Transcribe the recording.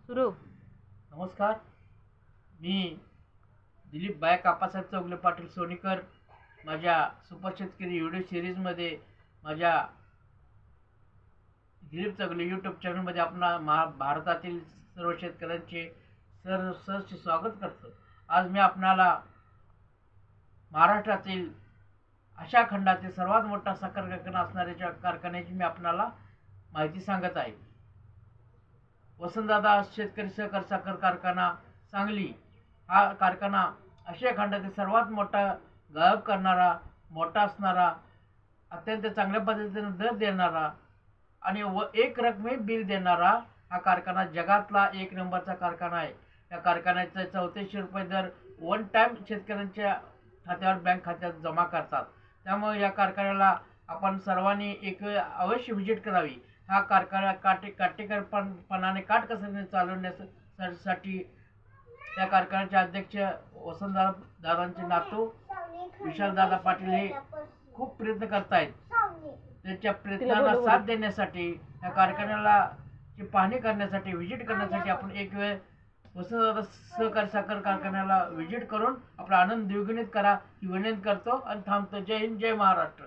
सुरू. नमस्कार. मी दिलीप बायक आप्पासाहेब चौगले पाटील सोनीकर माझ्या सुपर शेतकरी व्हिडिओ सिरीजमध्ये माझ्या दिलीप चौगले यूट्यूब चॅनलमध्ये भारतातील सर्व शेतकऱ्यांचे सहर्ष स्वागत करतो. आज मी आपणाला महाराष्ट्रातील अशा खंडातील सर्वात मोठा साखर कारखाना असणाऱ्या कारखान्याची मी आपणाला माहिती सांगत आहे. वसंतदादा शेतकरी सहकार साखर कारखाना सांगली हा कारखाना आशिया खंडातील सर्वात मोठा गाळप करणारा, मोठा असणारा, अत्यंत चांगल्या पद्धतीने दर देणारा आणि एक रकमी बिल देणारा हा कारखाना जगातला 1 नंबरचा कारखाना आहे. या कारखान्याचा 3400 रुपये दर वन टाइम शेतकऱ्यांच्या खात्यावर बँक खात्यात जमा करतात. त्यामुळे या कारखान्याला आपण सर्वांनी एक अवश्य व्हिजिट करावी. हा कारखाना काटेकोरपणाने काटकसरीने चालवण्यासाठी त्या कारखान्याचे अध्यक्ष वसंतदादांचे नातू विशालदादा पाटील हे खूप प्रयत्न करत आहेत. त्यांच्या प्रयत्नाला साथ देण्यासाठी या कारखान्याला पाहणी करण्यासाठी व्हिजिट करण्यासाठी आपण एक वेळ वसंतदादा सहकारी साखर कारखान्याला व्हिजिट करून आपला आनंद द्विगुणित करा ही विनंती करतो आणि थांबतो. जय हिंद, जय महाराष्ट्र.